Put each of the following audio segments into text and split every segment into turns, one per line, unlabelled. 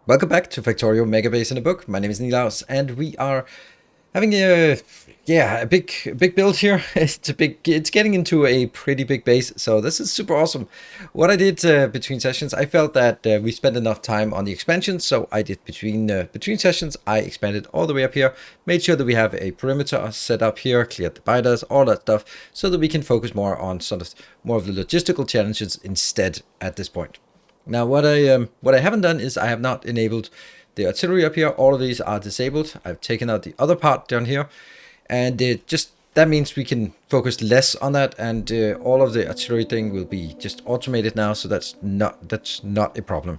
Welcome back to Factorio Megabase-In-A-Book. My name is Nilaus, and we are having a big build here. It's getting into a pretty big base, so this is super awesome. What I did between sessions, I felt that we spent enough time on the expansion, so I did between sessions, I expanded all the way up here, made sure that we have a perimeter set up here, cleared the binders, all that stuff, so that we can focus more on more of the logistical challenges instead at this point. Now, what I haven't done is I have not enabled the artillery up here. All of these are disabled. I've taken out the other part down here, and that means we can focus less on that, and all of the artillery thing will be just automated now. So that's not a problem.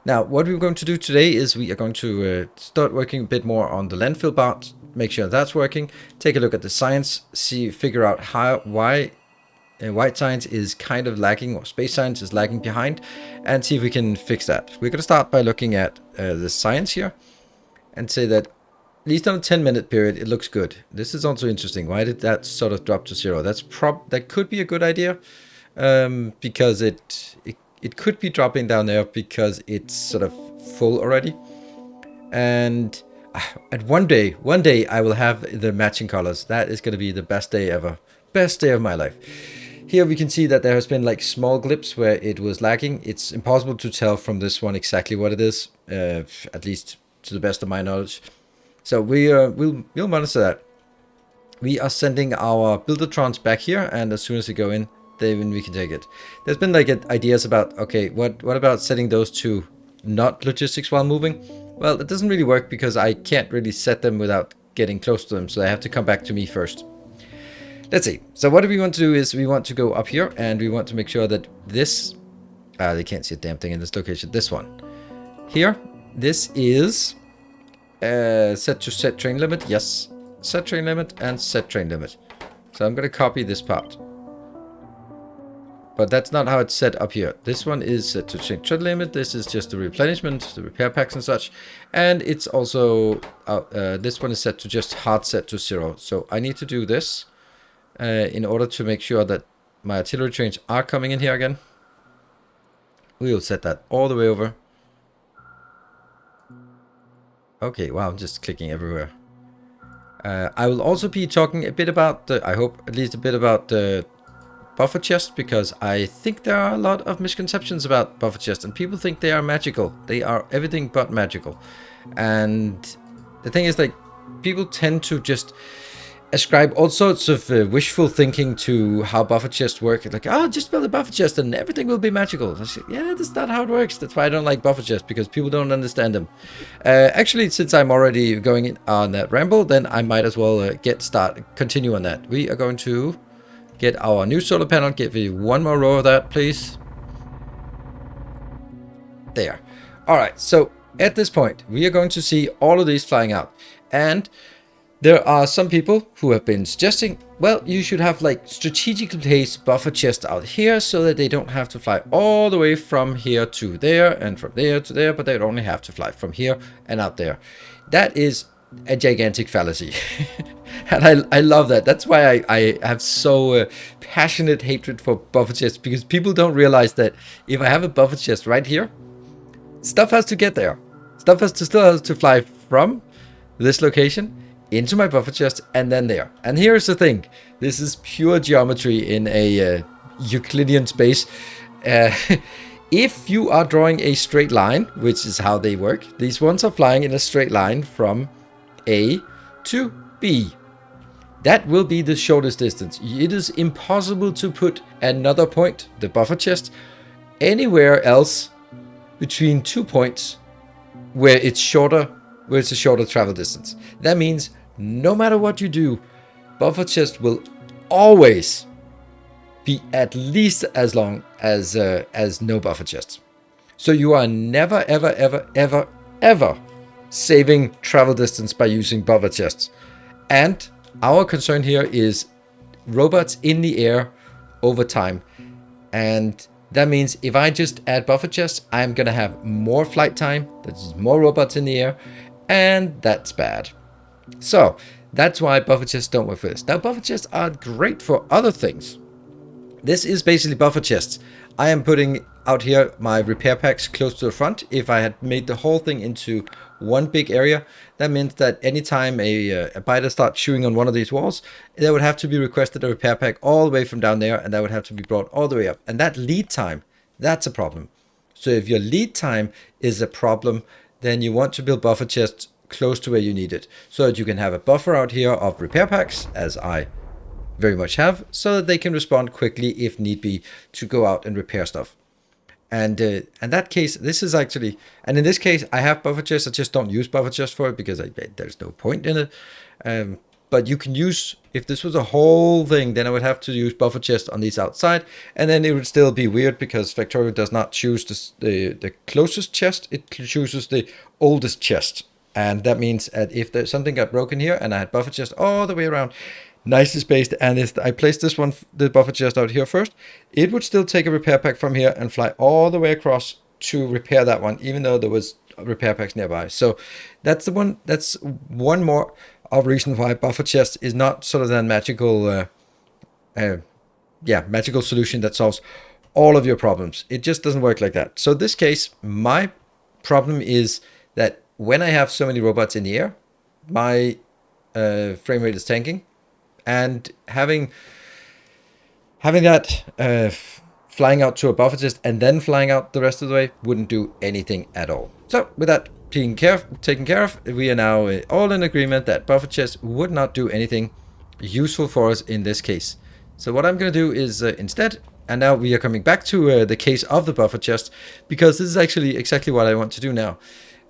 Now, what we're going to do today is we are going to start working a bit more on the landfill part, make sure that's working, take a look at the science, figure out why white science is kind of lagging, or space science is lagging behind, and see if we can fix that. We're going to start by looking at the science here and say that at least on a 10-minute period it looks good. This is also interesting. Why did that sort of drop to 0? That could be a good idea, because it could be dropping down there because it's sort of full already. And one day I will have the matching colors. That is going to be the best day ever. Best day of my life. Here we can see that there has been like small blips where it was lagging. It's impossible to tell from this one exactly what it is, at least to the best of my knowledge. So we'll monitor that. We are sending our buildertrons back here, and as soon as they go in, then we can take it. There's been like ideas about, okay, what about setting those to not logistics while moving? Well, it doesn't really work because I can't really set them without getting close to them, so they have to come back to me first. Let's see. So what we want to do is we want to go up here, and we want to make sure that this, they can't see a damn thing in this location, this one. Here, this is set to set train limit. Yes, set train limit and set train limit. So I'm going to copy this part. But that's not how it's set up here. This one is set to train limit. This is just the replenishment, the repair packs and such. And it's also, this one is set to just hard set to 0. So I need to do this. In order to make sure that my artillery trains are coming in here again. We will set that all the way over. Okay, wow, I'm just clicking everywhere. I will also be talking a bit about, I hope at least a bit about the buffer chest, because I think there are a lot of misconceptions about buffer chests, and people think they are magical. They are everything but magical. And the thing is, like, people tend to just ascribe all sorts of wishful thinking to how buffer chests work. Like, oh, just build a buffer chest and everything will be magical. I say, yeah, that's not how it works. That's why I don't like buffer chests, because people don't understand them. Actually, since I'm already going on that ramble, then I might as well continue on that. We are going to get our new solar panel. Give me one more row of that, please. There. All right, so at this point, we are going to see all of these flying out. And there are some people who have been suggesting, well, you should have like strategically placed buffer chests out here so that they don't have to fly all the way from here to there and from there to there, but they only have to fly from here and out there. That is a gigantic fallacy. And I love that. That's why I have so passionate hatred for buffer chests, because people don't realize that if I have a buffer chest right here, stuff has to get there. Stuff still has to fly from this location into my buffer chest and then there. And here's the thing. This is pure geometry in a Euclidean space. If you are drawing a straight line, which is how they work, these ones are flying in a straight line from A to B. That will be the shortest distance. It is impossible to put another point, the buffer chest, anywhere else between 2 points where it's a shorter travel distance. That means no matter what you do, buffer chest will always be at least as long as no buffer chests. So you are never, ever, ever, ever, ever saving travel distance by using buffer chests. And our concern here is robots in the air over time. And that means if I just add buffer chests, I'm going to have more flight time, there's more robots in the air, and that's bad. So that's why buffer chests don't work for this. Now, buffer chests are great for other things. This is basically buffer chests. I am putting out here my repair packs close to the front. If I had made the whole thing into one big area, that meant that anytime a biter starts chewing on one of these walls, there would have to be requested a repair pack all the way from down there, and that would have to be brought all the way up. And that lead time, that's a problem. So if your lead time is a problem, then you want to build buffer chests close to where you need it, so that you can have a buffer out here of repair packs, as I very much have, so that they can respond quickly if need be to go out and repair stuff. And in that case, this is actually, and in this case, I have buffer chests. I just don't use buffer chests for it because there's no point in it. But you can use, if this was a whole thing, then I would have to use buffer chests on these outside, and then it would still be weird because Factorio does not choose the closest chest; it chooses the oldest chest, and that means that if there's something got broken here and I had buffer chest all the way around, nicely spaced, and if I placed this one, the buffer chest out here first, it would still take a repair pack from here and fly all the way across to repair that one, even though there was repair packs nearby. So that's the one. That's one more of reason why buffer chest is not sort of that magical, magical solution that solves all of your problems. It just doesn't work like that. So in this case, my problem is that when I have so many robots in the air, my frame rate is tanking. And having that flying out to a buffer chest and then flying out the rest of the way wouldn't do anything at all. So with that taken care of, we are now all in agreement that buffer chests would not do anything useful for us in this case. So what I'm going to do is instead, and now we are coming back to the case of the buffer chest, because this is actually exactly what I want to do now.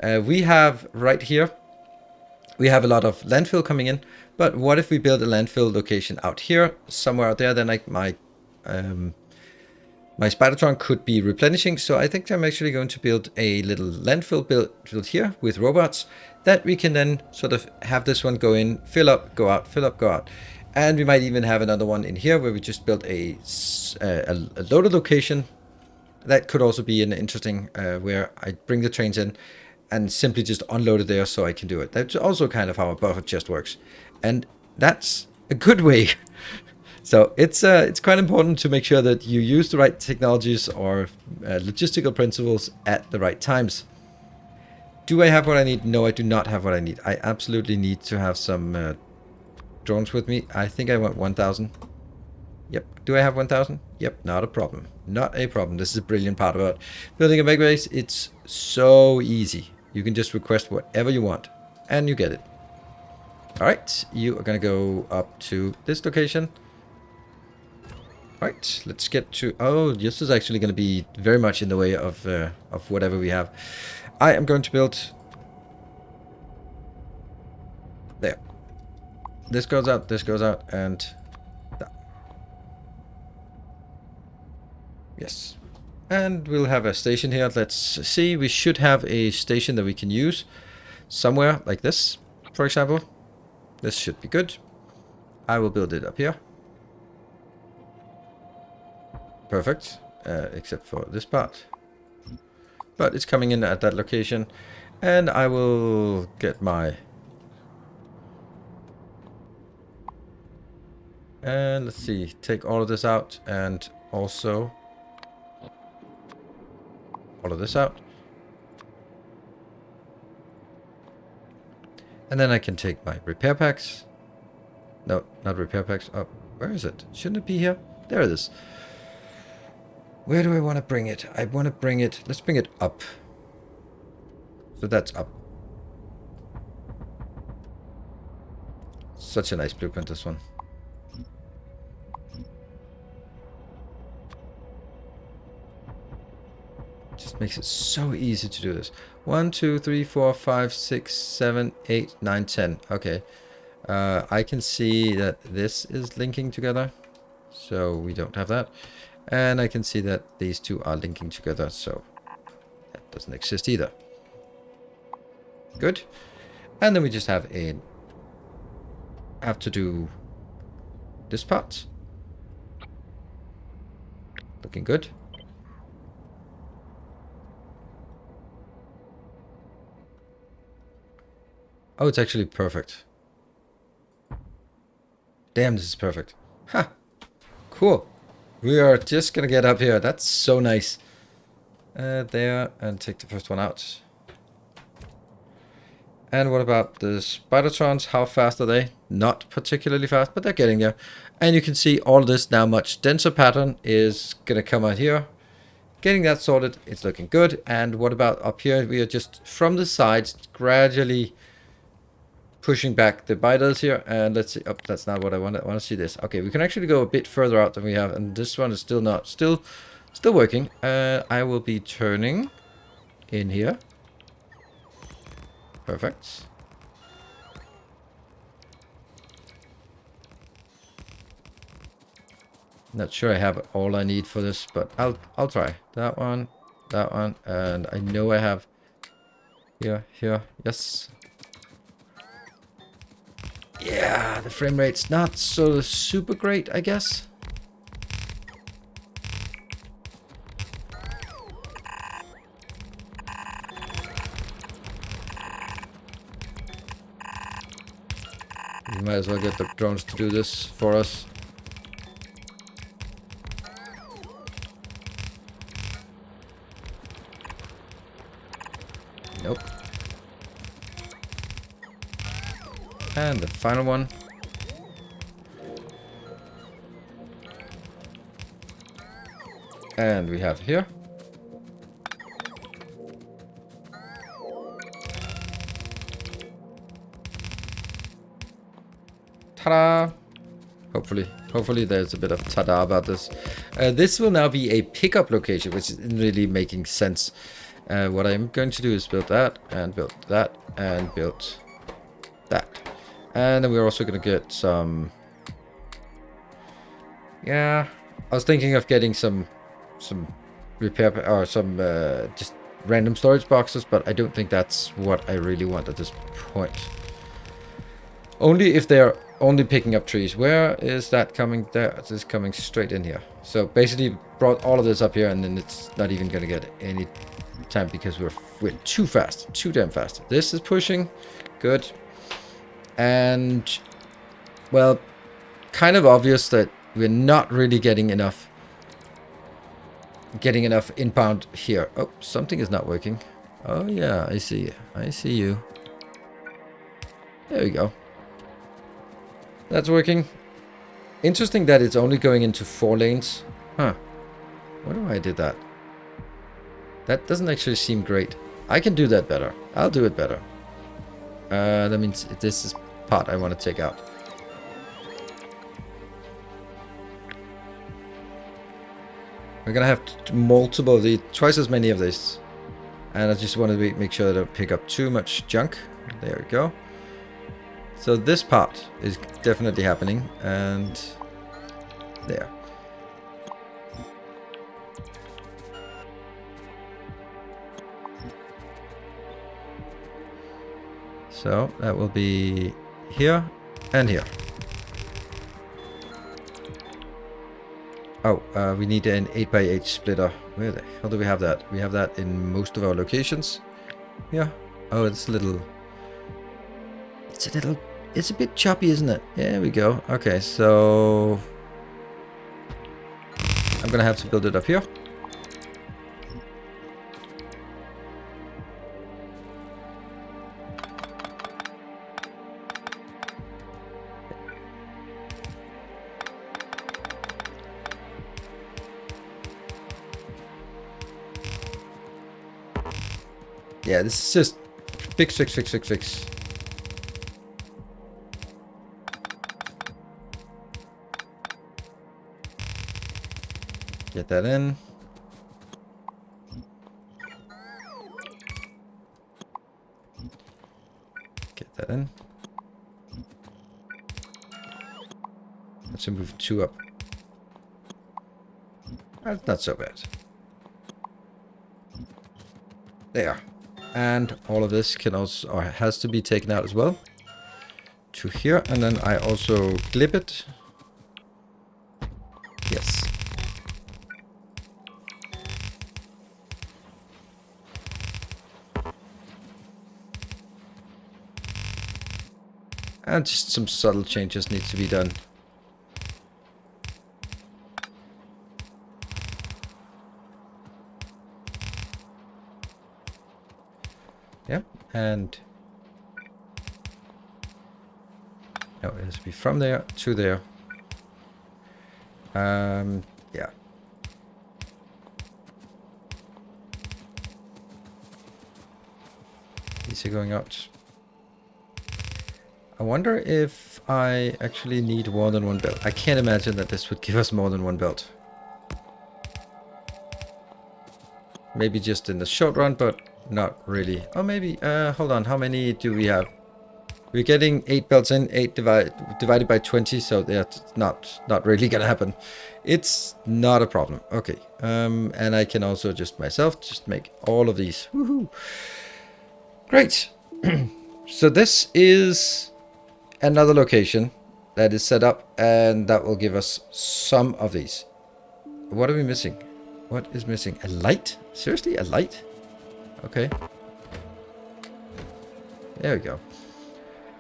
We have right here, we have a lot of landfill coming in. But what if we build a landfill location out here, somewhere out there? Then my spidertron could be replenishing. So I think I'm actually going to build a little landfill built here with robots that we can then sort of have this one go in, fill up, go out, fill up, go out. And we might even have another one in here where we just built a loader location. That could also be an interesting where I bring the trains in and simply just unload it there so I can do it. That's also kind of how a buffer chest works. And that's a good way. So it's quite important to make sure that you use the right technologies or logistical principles at the right times. Do I have what I need? No, I do not have what I need. I absolutely need to have some drones with me. I think I want 1,000. Yep. Do I have 1,000? Yep. Not a problem. Not a problem. This is a brilliant part about building a megabase. It's so easy. You can just request whatever you want and you get it. All right, you are going to go up to this location. All right, let's get to... Oh, this is actually going to be very much in the way of whatever we have. I am going to build... There. This goes out, and... That. Yes. And we'll have a station here. Let's see, we should have a station that we can use somewhere like this, for example. This should be good. I will build it up here. Perfect. Except for this part. But it's coming in at that location. And I will get my... And let's see. Take all of this out. And also... all of this out. And then I can take my repair packs. No, not repair packs. Oh, where is it? Shouldn't it be here? There it is. Where do I want to bring it? I want to bring it... Let's bring it up. So that's up. Such a nice blueprint, this one. Just makes it so easy to do this. 1, 2, 3, 4, 5, 6, 7, 8, 9, 10. Okay. I can see that this is linking together. So we don't have that. And I can see that these two are linking together. So that doesn't exist either. Good. And then we just have to do this part. Looking good. Oh, it's actually perfect. Damn, this is perfect. Ha! Cool. We are just gonna get up here. That's so nice. there, and take the first one out. And what about the spidertrons? How fast are they? Not particularly fast, but they're getting there. And you can see all this now much denser pattern is going to come out here. Getting that sorted, it's looking good. And what about up here? We are just from the sides gradually pushing back the biters here. And let's see. Oh, that's not what I want. I want to see this. Okay, we can actually go a bit further out than we have. And this one is still not, still working. I will be turning in here. Perfect. Not sure I have all I need for this, but I'll try. That one, and I know I have here, yes. Yeah, the frame rate's not so super great, I guess. We might as well get the drones to do this for us. Nope. And the final one. And we have here. Ta-da! Hopefully there's a bit of ta-da about this. This will now be a pickup location, which isn't really making sense. What I'm going to do is build that, and build that, and build that. And then we're also going to get some... Yeah, I was thinking of getting some repair, or some just random storage boxes, but I don't think that's what I really want at this point. Only if they're only picking up trees. Where is that coming? There, it is coming straight in here. So basically brought all of this up here, and then it's not even going to get any time because we're too fast, too damn fast. This is pushing, good. And well, kind of obvious that we're not really getting enough inbound here. Oh, something is not working. Oh yeah, I see you. There we go. That's working. Interesting that it's only going into 4 lanes. Huh. Why do I did that? That doesn't actually seem great. I can do that better. I'll do it better. That means this is part I want to take out. We're gonna have multiple of these, twice as many of these. And I just want to make sure that I don't pick up too much junk. There we go. So this part is definitely happening, and there. So that will be here and here. Oh, we need an 8x8 splitter. Where the hell do we have that? We have that in most of our locations. Yeah. Oh, it's a bit choppy, isn't it? There we go. Okay, so I'm gonna have to build it up here. Yeah, this is just fix. Get that in. Get that in. Let's move 2 up. That's not so bad. There. And all of this can also, or has to be taken out as well. To here, and then I also clip it. Yes. And just some subtle changes need to be done. Yeah, and no, it has to be from there to there. Yeah. These are going out. I wonder if I actually need more than one belt. I can't imagine that this would give us more than one belt. Maybe just in the short run, but not really. Oh, maybe, hold on, how many do we have? We're getting 8 belts in, 8 divided by 20, so that's not really gonna happen. It's not a problem. Okay, and I can also just myself just make all of these. Woohoo! Great. So this is another location that is set up, and that will give us some of these. What are we missing? What is missing? A light? Seriously, a light? Okay. There we go.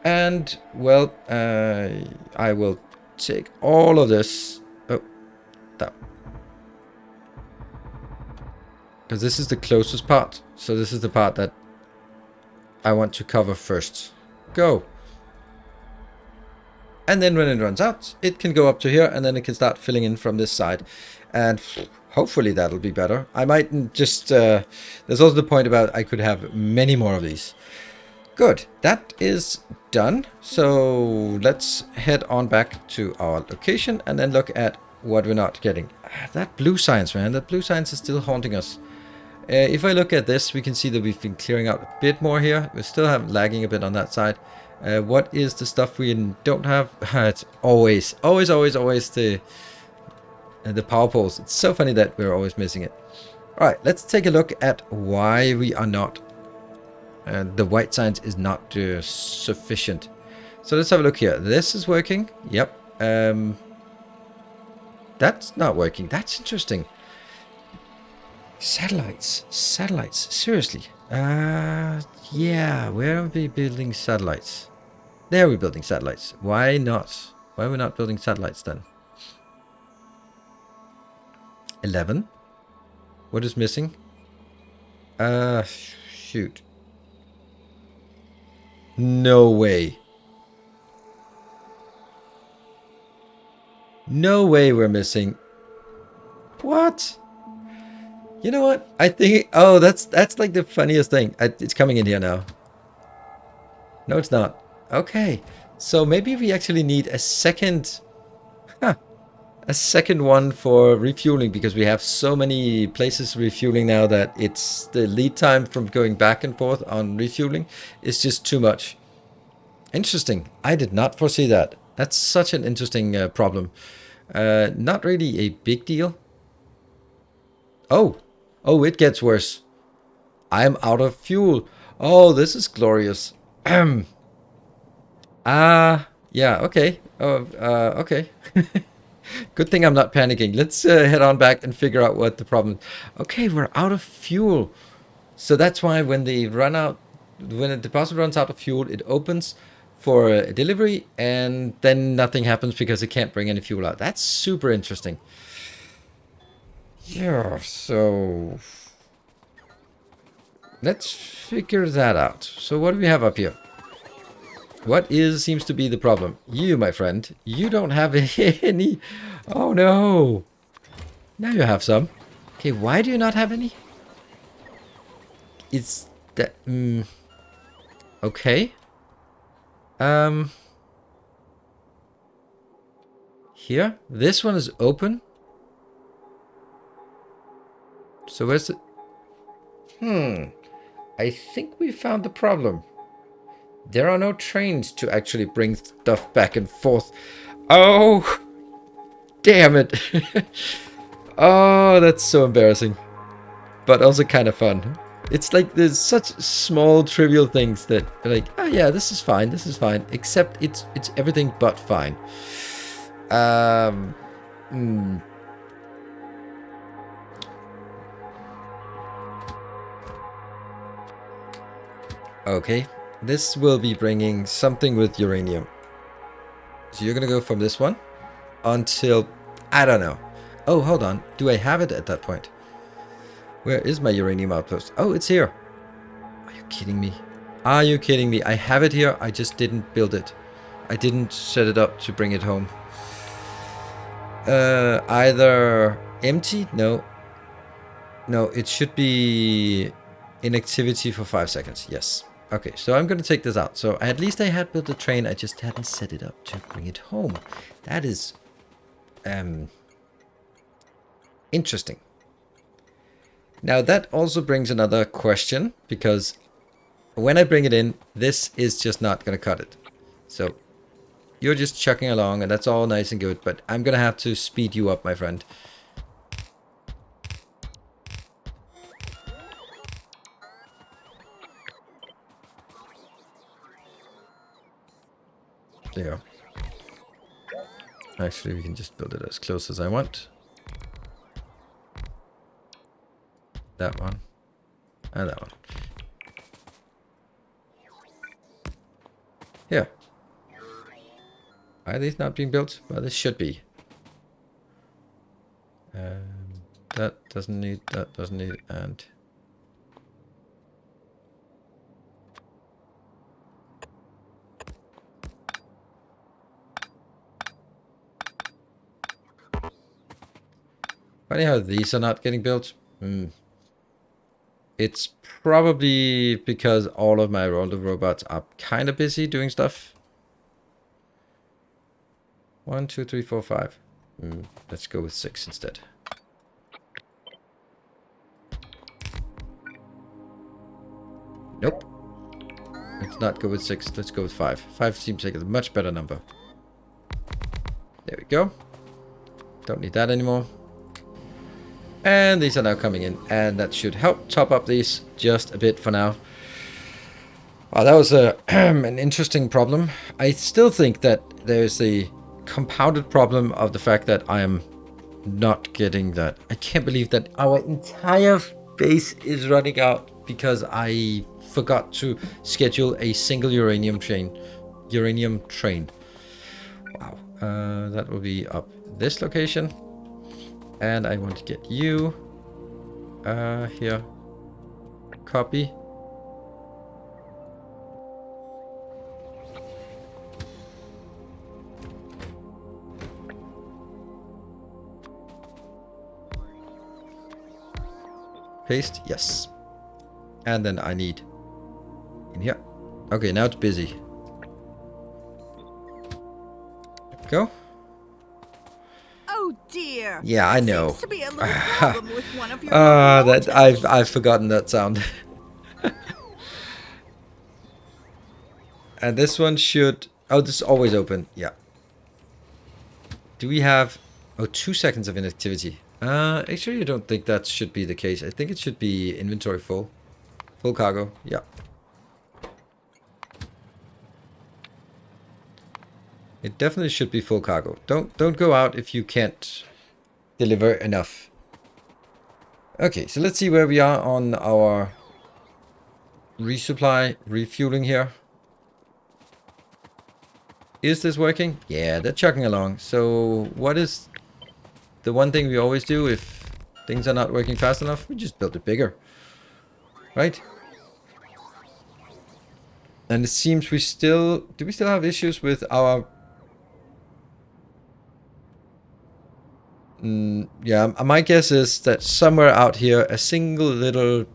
And, well, I will take all of this. Oh, that. Because this is the closest part. So this is the part that I want to cover first. Go. And then when it runs out, it can go up to here, and then it can start filling in from this side. And hopefully that'll be better. I might just... there's also the point about I could have many more of these. Good. That is done. So let's head on back to our location and then look at what we're not getting. That blue science, man. That blue science is still haunting us. If I look at this, we can see that we've been clearing out a bit more here. We still have lagging a bit on that side. What is the stuff we don't have? It's always the power poles. It's so funny that we're always missing it. All right, let's take a look at why we are not. The white science is not sufficient. So let's have a look here. This is working. Yep. That's not working. That's interesting. Satellites. Satellites. Seriously. Yeah. Where are we building satellites? There we're building satellites. Why not? Why are we not building satellites then? 11. What is missing? Shoot. No way. No way we're missing. What? You know what? I think... Oh, that's like the funniest thing. It's coming in here now. No, it's not. Okay. So maybe we actually need a second... Huh. A second one for refueling, because we have so many places refueling now that it's the lead time from going back and forth on refueling is just too much. Interesting. I did not foresee that. That's such an interesting problem. Not really a big deal. Oh, it gets worse. I'm out of fuel. Oh, this is glorious. Yeah, okay. Okay. Good thing I'm not panicking. Let's head on back and figure out what the problem is. Okay, we're out of fuel. So that's why when the deposit runs out of fuel, it opens for a delivery, and then nothing happens because it can't bring any fuel out. That's super interesting. Yeah, so let's figure that out. So what do we have up here? What seems to be the problem? You, my friend, you don't have any. Oh no. Now you have some. Okay, why do you not have any? It's that... okay. Here? This one is open. So where's the... I think we found the problem. There are no trains to actually bring stuff back and forth. Oh, damn it. Oh, that's so embarrassing. But also kind of fun. It's like there's such small trivial things that are like, oh yeah, this is fine. Except it's everything but fine. Okay. This will be bringing something with uranium. So you're going to go from this one until... I don't know. Oh, hold on. Do I have it at that point? Where is my uranium outpost? Oh, it's here. Are you kidding me? Are you kidding me? I have it here. I just didn't build it. I didn't set it up to bring it home. Either empty? No. No, it should be inactivity for 5 seconds. Yes. Okay, so I'm going to take this out. So at least I had built the train. I just hadn't set it up to bring it home. That is interesting. Now that also brings another question, because when I bring it in, this is just not going to cut it. So you're just chugging along, and that's all nice and good, but I'm going to have to speed you up, my friend. There. Actually, we can just build it as close as I want. That one. And that one. Here. Why are these not being built? Well, this should be. That doesn't need, and... Funny how these are not getting built. It's probably because all of my older robots are kind of busy doing stuff. 1, 2, 3, 4, 5. Let's go with 6 instead. Nope. Let's not go with 6. Let's go with 5. 5 seems like a much better number. There we go. Don't need that anymore. And these are now coming in, and that should help top up these just a bit for now. Wow, that was an interesting problem. I still think that there's a compounded problem of the fact that I am not getting that. I can't believe that our entire base is running out because I forgot to schedule a single uranium train. Wow, that will be up this location. And I want to get you here. Copy. Paste, yes. And then I need in here. Okay, now it's busy. Go.
Oh dear.
Yeah, I know.
Seems to be a little problem with one of your
that I've forgotten that sound. And this one should... Oh, this is always open. Yeah. Do we have... Oh, 2 seconds of inactivity. Actually, I don't think that should be the case. I think it should be inventory full. Full cargo. Yeah. It definitely should be full cargo. Don't go out if you can't deliver enough. Okay, so let's see where we are on our resupply, refueling here. Is this working? Yeah, they're chugging along. So what is the one thing we always do if things are not working fast enough? We just build it bigger. Right? And it seems we still... Do we still have issues with our... yeah, my guess is that somewhere out here, a single little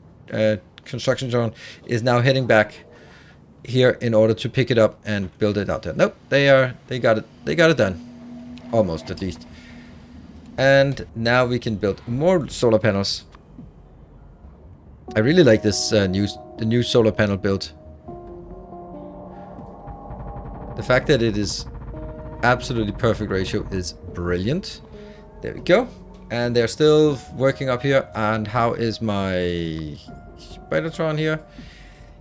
construction drone is now heading back here in order to pick it up and build it out there. Nope, they got it done, almost at least. And now we can build more solar panels. I really like this the new solar panel build. The fact that it is absolutely perfect ratio is brilliant. There we go. And they're still working up here. And how is my spidertron here?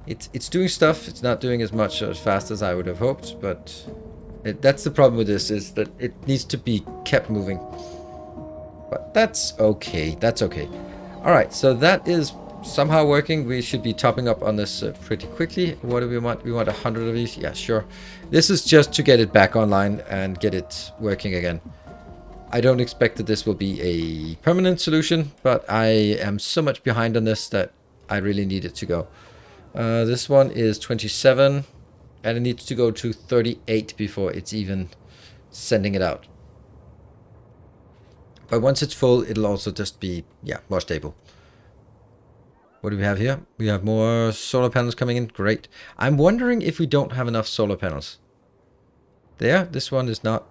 It's doing stuff. It's not doing as much as fast as I would have hoped, but that's the problem with this, is that it needs to be kept moving. But that's okay. That's okay. All right, so that is somehow working. We should be topping up on this pretty quickly. What do we want? We want 100 of these. Yeah, sure. This is just to get it back online and get it working again. I don't expect that this will be a permanent solution, but I am so much behind on this that I really need it to go. This one is 27, and it needs to go to 38 before it's even sending it out. But once it's full, it'll also just be, yeah, more stable. What do we have here? We have more solar panels coming in. Great. I'm wondering if we don't have enough solar panels. There, this one is not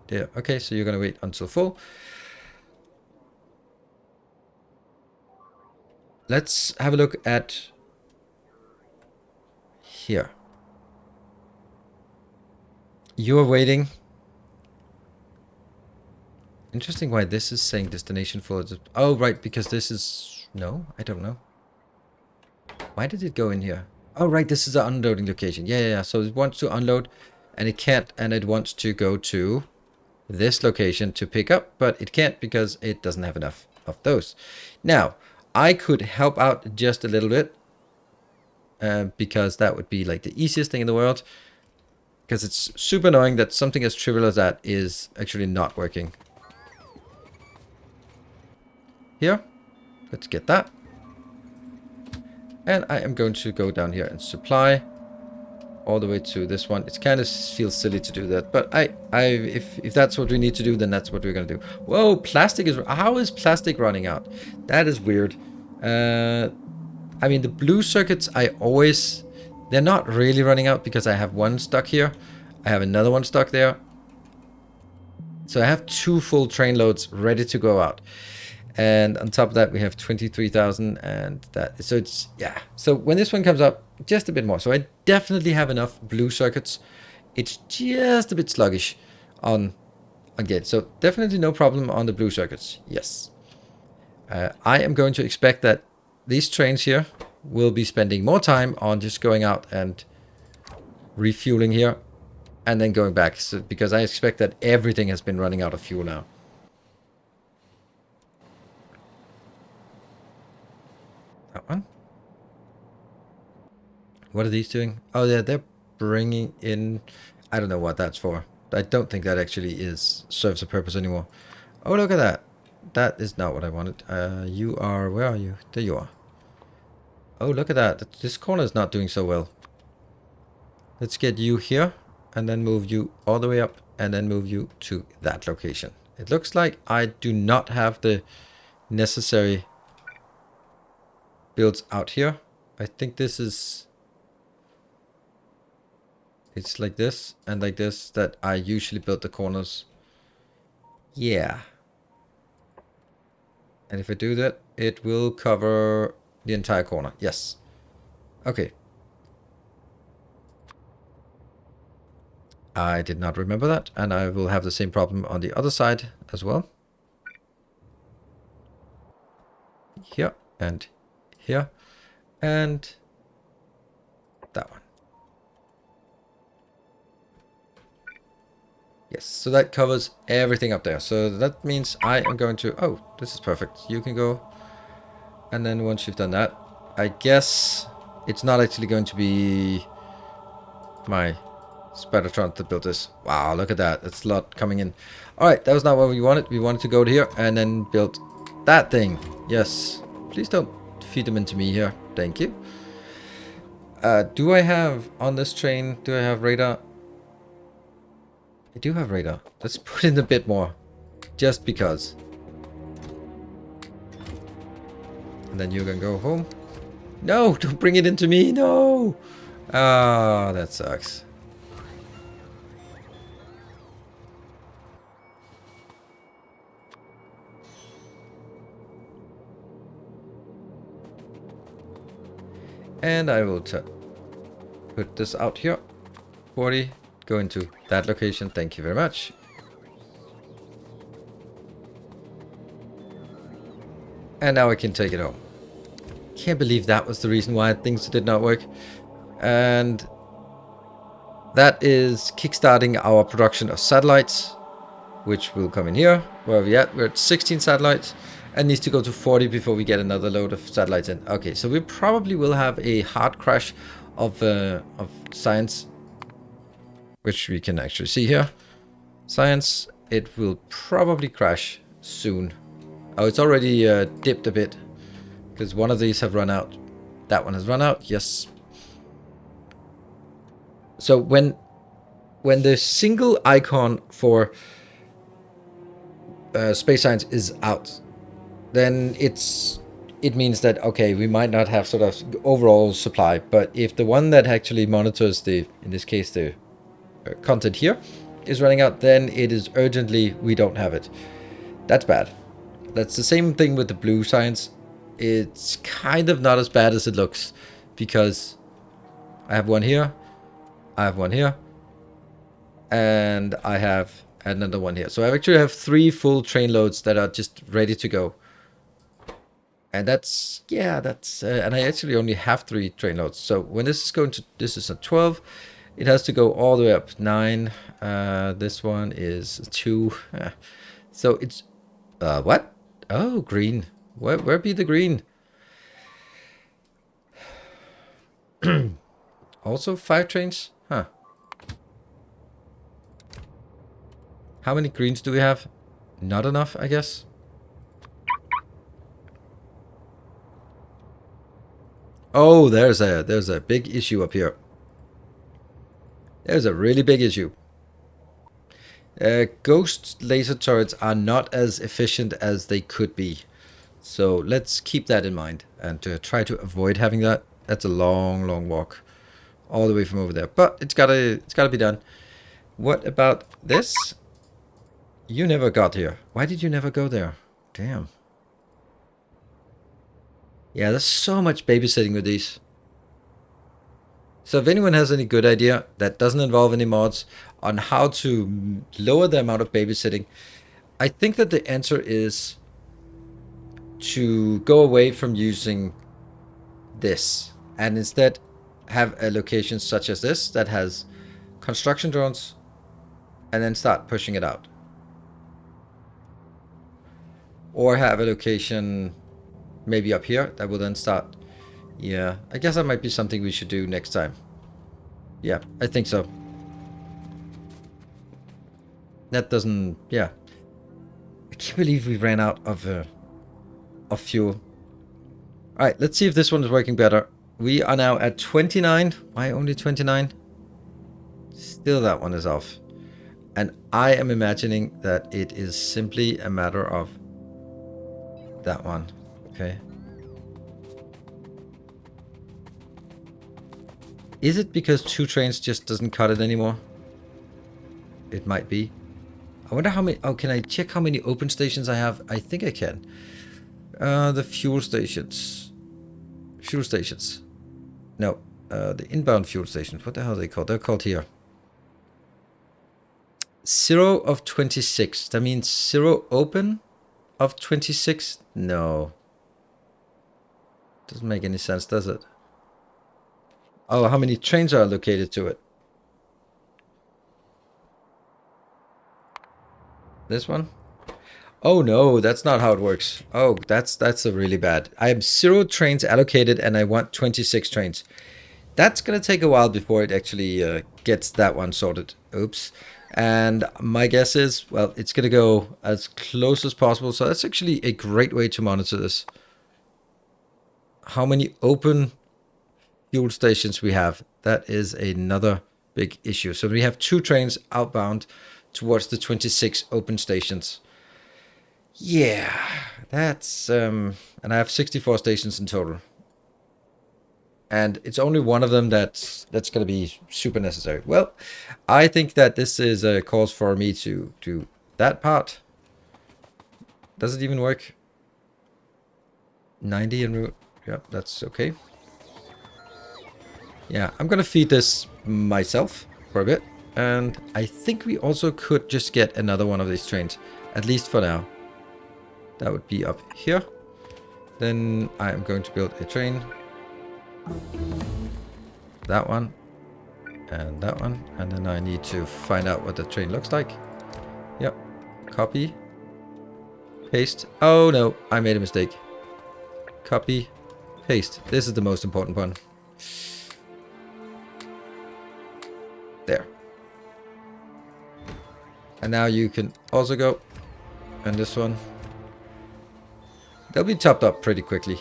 there. Okay, so you're going to wait until full. Let's have a look at here. You're waiting. Interesting why this is saying destination full. Oh, right, because this is... No, I don't know. Why did it go in here? Oh, right, this is the unloading location. Yeah. So it wants to unload, and it can't, and it wants to go to this location to pick up, but it can't because it doesn't have enough of those. Now, I could help out just a little bit, because that would be like the easiest thing in the world, because it's super annoying that something as trivial as that is actually not working. Here, let's get that. And I am going to go down here and supply all the way to this one. It kind of feels silly to do that, but if that's what we need to do, then that's what we're gonna do. Whoa, plastic is... How is plastic running out? That is weird. I mean, the blue circuits, they're not really running out because I have one stuck here. I have another one stuck there. So I have 2 full train loads ready to go out. And on top of that, we have 23,000 and that. So it's, yeah. So when this one comes up, just a bit more. So I definitely have enough blue circuits. It's just a bit sluggish on gate. So definitely no problem on the blue circuits. Yes. I am going to expect that these trains here will be spending more time on just going out and refueling here and then going back. So, because I expect that everything has been running out of fuel now. That one. What are these doing? Oh, yeah, they're bringing in... I don't know what that's for. I don't think that actually serves a purpose anymore. Oh, look at that. That is not what I wanted. You are... Where are you? There you are. Oh, look at that. This corner is not doing so well. Let's get you here. And then move you all the way up. And then move you to that location. It looks like I do not have the necessary... builds out here. I think this is... It's like this and like this that I usually build the corners. Yeah. And if I do that, it will cover the entire corner. Yes. Okay. I did not remember that, and I will have the same problem on the other side as well. Here and here and that one. Yes, so that covers everything up there. So that means I am going to... Oh, this is perfect. You can go. And then once you've done that, I guess it's not actually going to be my spidertrons that built this. Wow, look at that. That's a lot coming in. Alright, that was not what we wanted. We wanted to go to here and then build that thing. Yes. Please don't feed them into me here. Thank you. Do I have on this train, do I have radar? I do have radar. Let's put in a bit more. Just because. And then you're gonna go home. No, don't bring it into me. No. Ah, that sucks. And I will put this out here. 40. Go into that location. Thank you very much. And now I can take it home. Can't believe that was the reason why things did not work. And that is kickstarting our production of satellites, which will come in here. Where are we at? We're at 16 satellites and needs to go to 40 before we get another load of satellites in. Okay, so we probably will have a hard crash of science, which we can actually see here. Science, it will probably crash soon. Oh, it's already dipped a bit because one of these have run out. That one has run out. Yes, So when the single icon for space science is out, then it means that, okay, we might not have sort of overall supply, but if the one that actually monitors the, in this case, the content here is running out, then it is urgently, we don't have it. That's bad. That's the same thing with the blue science. It's kind of not as bad as it looks, because I have one here, I have one here, and I have another one here. So I actually have 3 full train loads that are just ready to go. And that's, yeah, that's, and I actually only have 3 train loads. So when this is going to, this is a 12, it has to go all the way up 9. This one is 2. So it's, what? Oh, green. Where be the green? Also 5 trains? Huh. How many greens do we have? Not enough, I guess. Oh, there's a big issue up here. There's a really big issue. Ghost laser turrets are not as efficient as they could be. So let's keep that in mind and try to avoid having that. That's a long, long walk all the way from over there. But it's gotta be done. What about this? You never got here. Why did you never go there? Damn. Yeah, there's so much babysitting with these. So if anyone has any good idea that doesn't involve any mods on how to lower the amount of babysitting, I think that the answer is to go away from using this and instead have a location such as this that has construction drones and then start pushing it out. Or have a location maybe up here that will then start. Yeah, I guess that might be something we should do next time. Yeah, I think so. That doesn't, yeah. I can't believe we ran out of fuel. Alright, let's see if this one is working better. We are now at 29. Why only 29? Still that one is off. And I am imagining that it is simply a matter of that one. Okay. Is it because 2 trains just doesn't cut it anymore? It might be. I wonder how many... Oh, can I check how many open stations I have? I think I can. The fuel stations. Fuel stations. No. The inbound fuel stations. What the hell are they called? They're called here. 0 of 26. That means 0 open of 26? No. Doesn't make any sense, does it? Oh, how many trains are allocated to it? This one? Oh no, that's not how it works. Oh, that's a really bad. I have 0 trains allocated and I want 26 trains. That's gonna take a while before it actually gets that one sorted. Oops. And my guess is, well, it's gonna go as close as possible. So that's actually a great way to monitor this. How many open fuel stations we have? That is another big issue. So we have 2 trains outbound towards the 26 open stations. Yeah, that's and I have 64 stations in total. And it's only one of them that's going to be super necessary. Well, I think that this is a cause for me to do that part. Does it even work? 90 en route. Yep, that's okay. Yeah, I'm going to feed this myself for a bit. And I think we also could just get another one of these trains, at least for now. That would be up here. Then I am going to build a train. That one. And that one. And then I need to find out what the train looks like. Yep. Copy. Paste. Oh no, I made a mistake. Copy. Paste. This is the most important one. There. And now you can also go. And this one. They'll be topped up pretty quickly.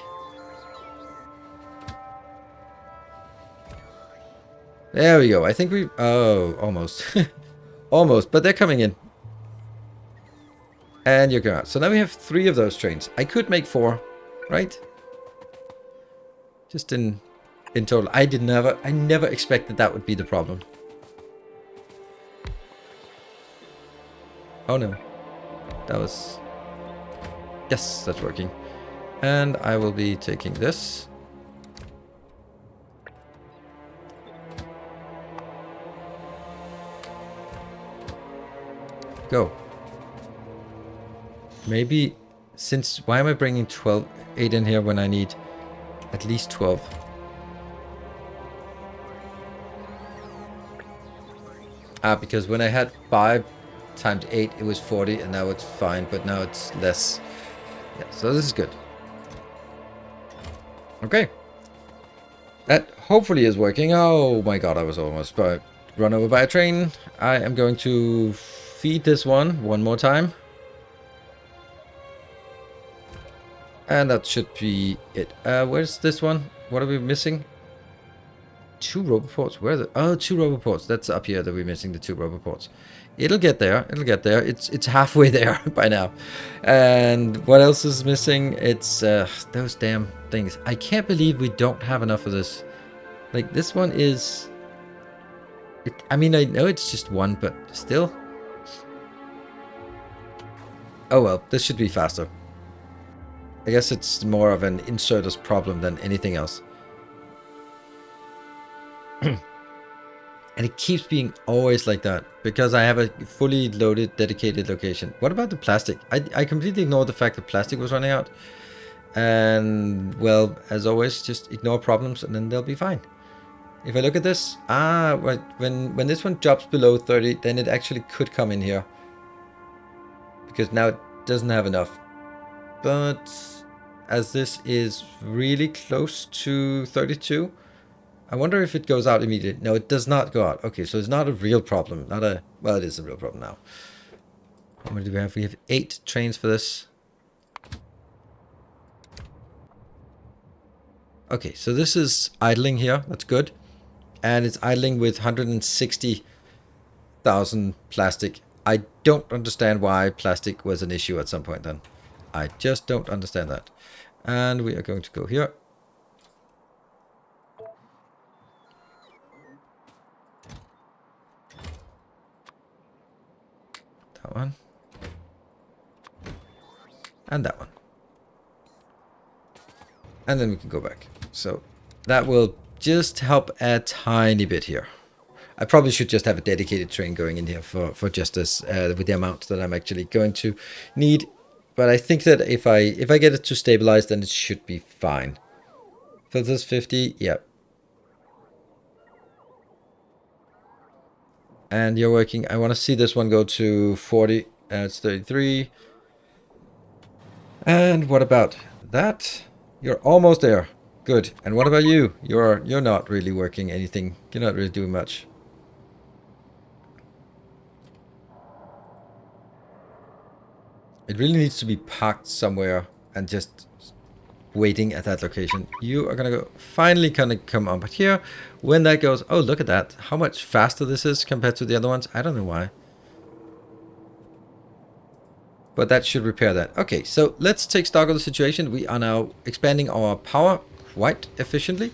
There we go. I think we... Oh, almost. Almost, but they're coming in. And you're going out. So now we have 3 of those trains. I could make 4, right? Just in total. I never expected that would be the problem. Oh no. That was... Yes, that's working. And I will be taking this. Go. Maybe... Since... Why am I bringing 8 in here when I need at least 12? Because when I had 5 times 8, it was 40, and now it's fine, but now it's less. Yeah, so this is good. Okay. That hopefully is working. Oh my god, I was almost run over by a train. I am going to feed this one more time. And that should be it. Where's this one? What are we missing? 2 roboports. Where are the... Oh, 2 roboports. That's up here that we're missing, the 2 roboports. It'll get there. It'll get there. It's halfway there by now. And what else is missing? It's those damn things. I can't believe we don't have enough of this. Like, this one is... I mean, I know it's just 1, but still. Oh well, this should be faster. I guess it's more of an inserter's problem than anything else. And it keeps being always like that because I have a fully loaded dedicated location. What about the plastic? I completely ignored the fact that plastic was running out. And well, as always, just ignore problems and then they'll be fine. If I look at this, right, when this one drops below 30, then it actually could come in here. Because now it doesn't have enough. But as this is really close to 32, I wonder if it goes out immediately. No, it does not go out. Okay, so it's not a real problem. Well, it is a real problem now. How many do we have? We have 8 trains for this. Okay, so this is idling here. That's good. And it's idling with 160,000 plastic. I don't understand why plastic was an issue at some point then. I just don't understand that. And we are going to go here. That one. And that one. And then we can go back. So that will just help a tiny bit here. I probably should just have a dedicated train going in here for just this with the amount that I'm actually going to need. But I think that if I get it to stabilize, then it should be fine. Filters 50, yep. And you're working. I want to see this one go to 40. It's 33. And what about that? You're almost there. Good. And what about you? You're not really working anything. You're not really doing much. It really needs to be parked somewhere and just waiting at that location. You are gonna finally come up here. When that goes, oh look at that! How much faster this is compared to the other ones. I don't know why, but that should repair that. Okay, so let's take stock of the situation. We are now expanding our power quite efficiently.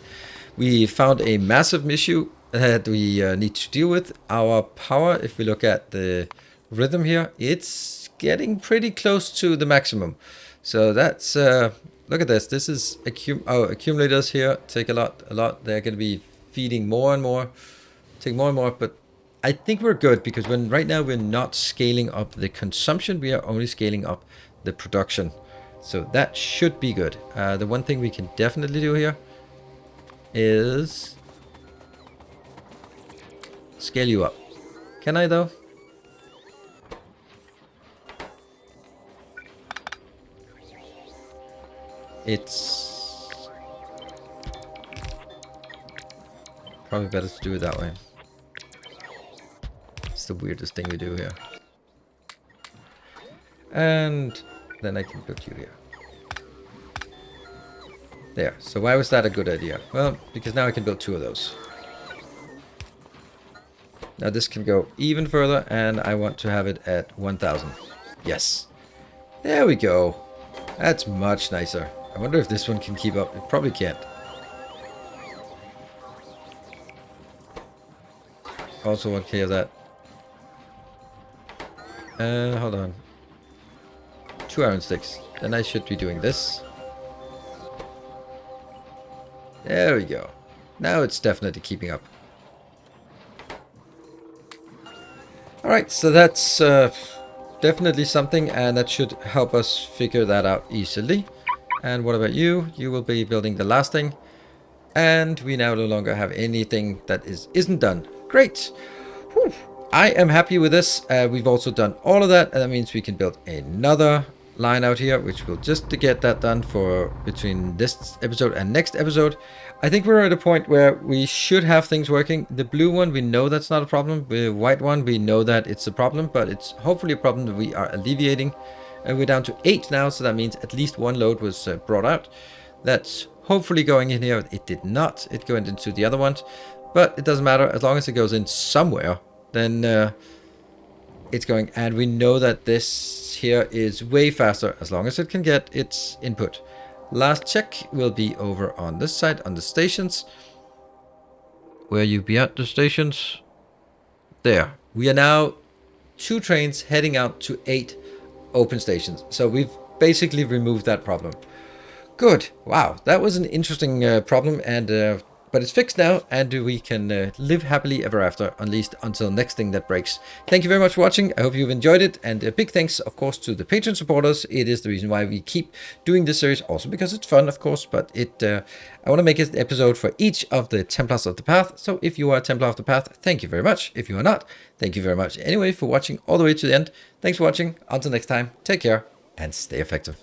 We found a massive issue that we need to deal with. Our power, if we look at the rhythm here, it's getting pretty close to the maximum. So that's look at this. This is accumulators here take a lot. They're going to be feeding more and more, take more and more. But I think we're good because right now we're not scaling up the consumption. We are only scaling up the production. So that should be good. The one thing we can definitely do here is scale you up. Can I though? It's probably better to do it that way. It's the weirdest thing we do here. And then I can put you here. There. So why was that a good idea? Well, because now I can build 2 of those. Now this can go even further, and I want to have it at 1000. Yes. There we go. That's much nicer. I wonder if this one can keep up. It probably can't. Also 1k of that. Hold on. 2 iron sticks. Then I should be doing this. There we go. Now it's definitely keeping up. Alright, so that's definitely something, and that should help us figure that out easily. And what about you? You will be building the last thing. And we now no longer have anything that isn't done. Great! Whew. I am happy with this. We've also done all of that, and that means we can build another line out here, which will just to get that done for between this episode and next episode. I think we're at a point where we should have things working. The blue one, we know that's not a problem. The white one, we know that it's a problem, but it's hopefully a problem that we are alleviating. And we're down to 8 now, so that means at least one load was brought out. That's hopefully going in here. It did not. It went into the other ones, but it doesn't matter. As long as it goes in somewhere, then it's going. And we know that this here is way faster as long as it can get its input. Last check will be over on this side on the stations. Where you be at the stations? There. We are now 2 trains heading out to 8 open stations. So we've basically removed that problem. Good. Wow, that was an interesting problem, and but it's fixed now, and we can live happily ever after, at least until next thing that breaks. Thank you very much for watching. I hope you've enjoyed it, and a big thanks, of course, to the Patreon supporters. It is the reason why we keep doing this series, also because it's fun, of course, but I want to make an episode for each of the Templars of the Path. So if you are a Templar of the Path, thank you very much. If you are not, thank you very much anyway for watching all the way to the end. Thanks for watching. Until next time, take care and stay effective.